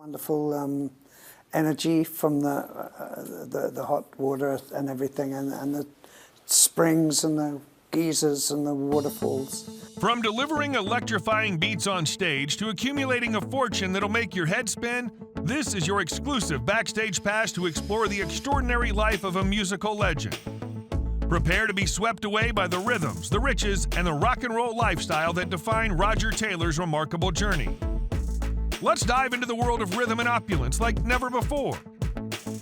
Wonderful energy from the hot water and everything, and the springs and the geysers and the waterfalls. From delivering electrifying beats on stage to accumulating a fortune that'll make your head spin, this is your exclusive backstage pass to explore the extraordinary life of a musical legend. Prepare to be swept away by the rhythms, the riches, and the rock and roll lifestyle that define Roger Taylor's remarkable journey. Let's dive into the world of rhythm and opulence like never before.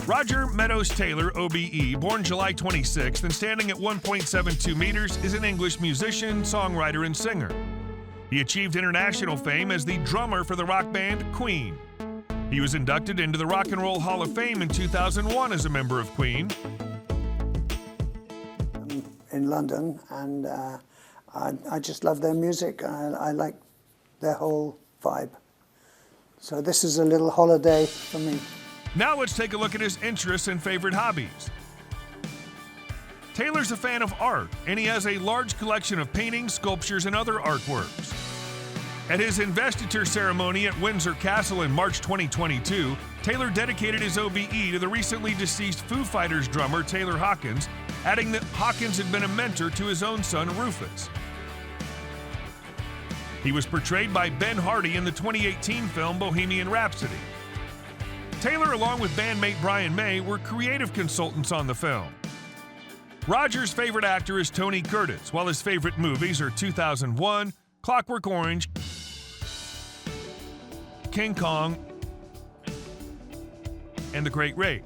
Roger Meadows Taylor, OBE, born July 26th and standing at 1.72 meters, is an English musician, songwriter, and singer. He achieved international fame as the drummer for the rock band Queen. He was inducted into the Rock and Roll Hall of Fame in 2001 as a member of Queen. In London, and I just love their music. I like their whole vibe. So this is a little holiday for me. Now let's take a look at his interests and favorite hobbies. Taylor's a fan of art, and he has a large collection of paintings, sculptures, and other artworks. At his investiture ceremony at Windsor Castle in March 2022, Taylor dedicated his OBE to the recently deceased Foo Fighters drummer Taylor Hawkins, adding that Hawkins had been a mentor to his own son Rufus. He was portrayed by Ben Hardy in the 2018 film Bohemian Rhapsody. Taylor, along with bandmate Brian May, were creative consultants on the film. Roger's favorite actor is Tony Curtis, while his favorite movies are 2001, Clockwork Orange, King Kong, and The Great Raid.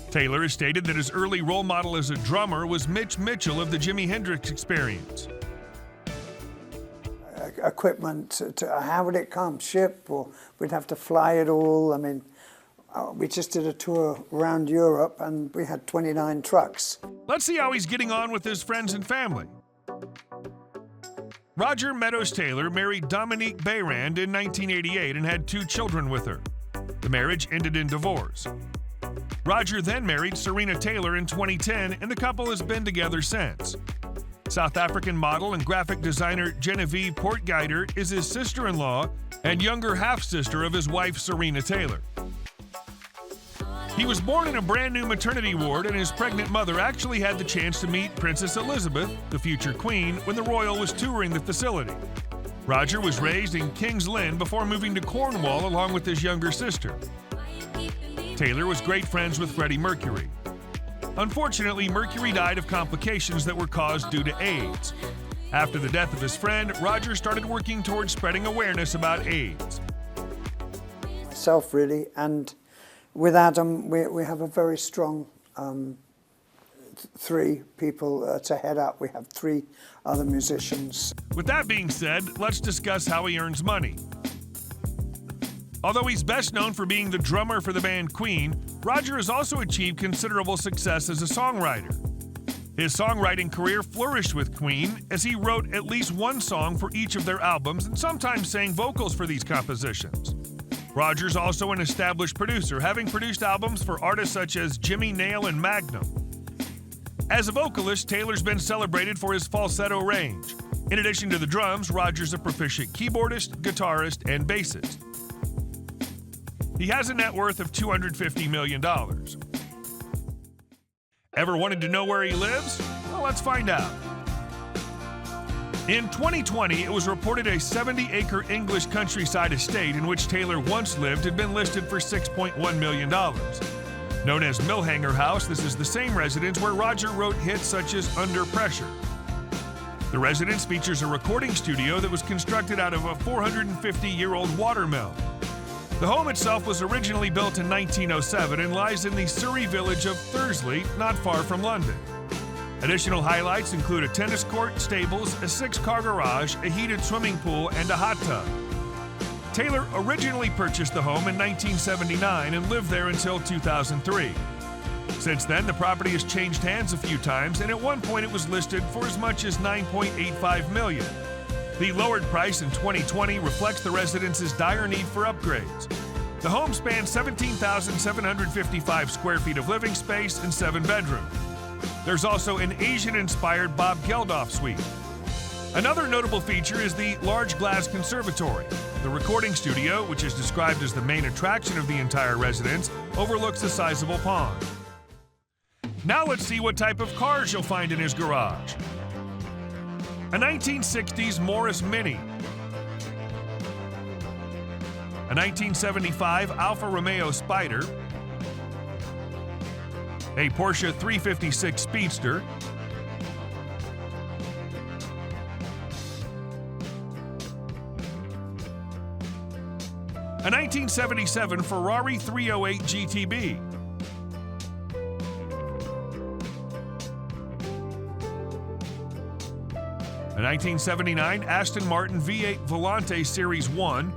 Taylor has stated that his early role model as a drummer was Mitch Mitchell of the Jimi Hendrix Experience. Equipment, how would it come? Ship, or we'd have to fly it all? I mean, we just did a tour around Europe and we had 29 trucks. Let's see how he's getting on with his friends and family. Roger Meadows Taylor married Dominique Beyrand in 1988 and had 2 children with her. The marriage ended in divorce. Roger then married Serena Taylor in 2010, and the couple has been together since. South African model and graphic designer Genevieve Portgeider is his sister-in-law and younger half-sister of his wife Serena Taylor. He was born in a brand new maternity ward, and his pregnant mother actually had the chance to meet Princess Elizabeth, the future queen, when the royal was touring the facility. Roger was raised in King's Lynn before moving to Cornwall along with his younger sister. Taylor was great friends with Freddie Mercury. Unfortunately, Mercury died of complications that were caused due to AIDS. After the death of his friend, Roger started working towards spreading awareness about AIDS. Myself, really, and with Adam, we have a very strong 3 people to head up. We have 3 other musicians. With that being said, let's discuss how he earns money. Although he's best known for being the drummer for the band Queen, Roger has also achieved considerable success as a songwriter. His songwriting career flourished with Queen, as he wrote at least 1 song for each of their albums and sometimes sang vocals for these compositions. Roger's also an established producer, having produced albums for artists such as Jimmy Nail and Magnum. As a vocalist, Taylor's been celebrated for his falsetto range. In addition to the drums, Roger's a proficient keyboardist, guitarist, and bassist. He has a net worth of $250 million. Ever wanted to know where he lives? Well, let's find out. In 2020, it was reported a 70-acre English countryside estate in which Taylor once lived had been listed for $6.1 million. Known as Millhanger House, this is the same residence where Roger wrote hits such as Under Pressure. The residence features a recording studio that was constructed out of a 450-year-old watermill. The home itself was originally built in 1907 and lies in the Surrey village of Thursley, not far from London. Additional highlights include a tennis court, stables, a 6-car garage, a heated swimming pool, and a hot tub. Taylor originally purchased the home in 1979 and lived there until 2003. Since then, the property has changed hands a few times, and at one point it was listed for as much as $9.85 million. The lowered price in 2020 reflects the residence's dire need for upgrades. The home spans 17,755 square feet of living space and 7 bedrooms. There's also an Asian-inspired Bob Geldof suite. Another notable feature is the large glass conservatory. The recording studio, which is described as the main attraction of the entire residence, overlooks a sizable pond. Now let's see what type of cars you'll find in his garage. A 1960s Morris Mini. A 1975 Alfa Romeo Spider. A Porsche 356 Speedster. A 1977 Ferrari 308 GTB. A 1979 Aston Martin V8 Volante Series 1.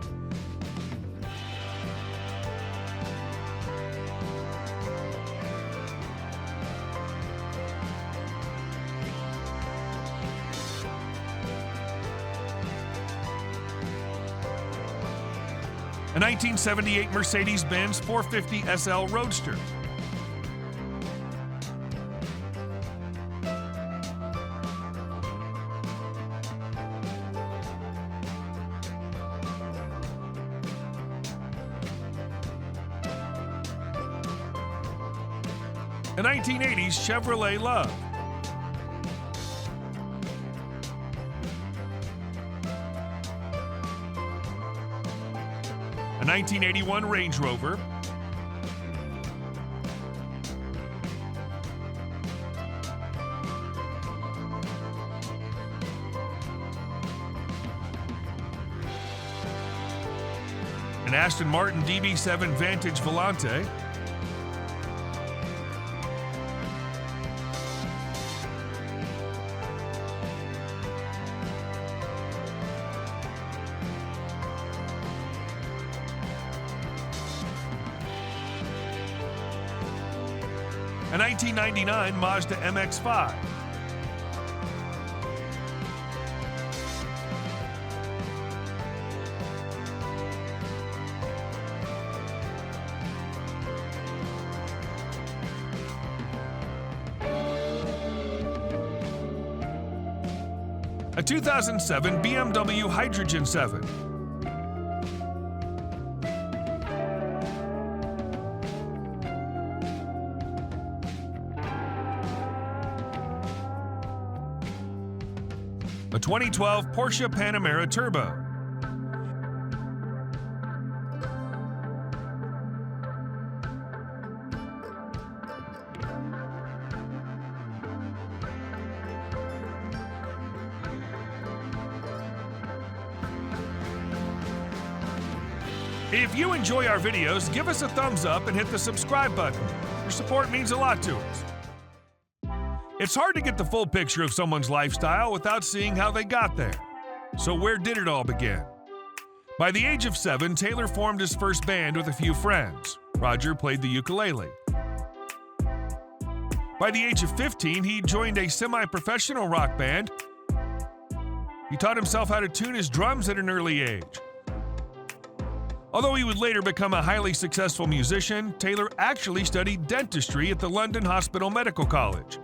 A 1978 Mercedes-Benz 450 SL Roadster. A 1980s Chevrolet Love. A 1981 Range Rover. An Aston Martin DB7 Vantage Volante. A 1999 Mazda MX-5. A 2007 BMW Hydrogen 7. A 2012 Porsche Panamera Turbo. If you enjoy our videos, give us a thumbs up and hit the subscribe button. Your support means a lot to us. It's hard to get the full picture of someone's lifestyle without seeing how they got there. So where did it all begin? By the age of 7, Taylor formed his first band with a few friends. Roger played the ukulele. By the age of 15, he joined a semi-professional rock band. He taught himself how to tune his drums at an early age. Although he would later become a highly successful musician, Taylor actually studied dentistry at the London Hospital Medical College.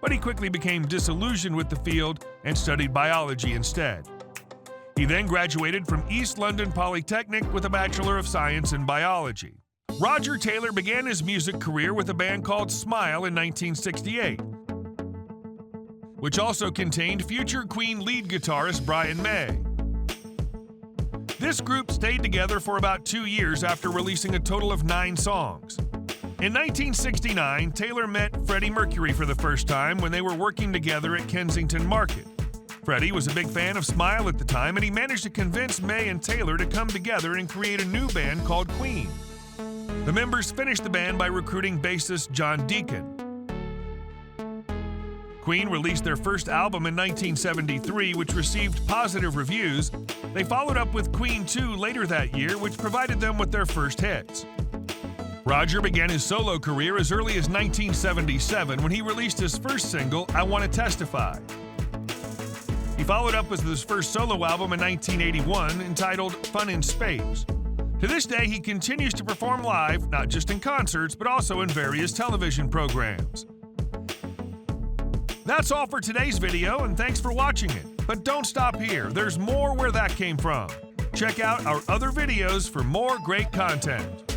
But he quickly became disillusioned with the field and studied biology instead. He then graduated from East London Polytechnic with a Bachelor of Science in Biology. Roger Taylor began his music career with a band called Smile in 1968, which also contained future Queen lead guitarist Brian May. This group stayed together for about 2 years after releasing a total of 9 songs. In 1969, Taylor met Freddie Mercury for the first time when they were working together at Kensington Market. Freddie was a big fan of Smile at the time, and he managed to convince May and Taylor to come together and create a new band called Queen. The members finished the band by recruiting bassist John Deacon. Queen released their first album in 1973, which received positive reviews. They followed up with Queen 2 later that year, which provided them with their first hits. Roger began his solo career as early as 1977 when he released his first single, I Want to Testify. He followed up with his first solo album in 1981 entitled Fun in Space. To this day, he continues to perform live, not just in concerts, but also in various television programs. That's all for today's video, and thanks for watching it. But don't stop here, there's more where that came from. Check out our other videos for more great content.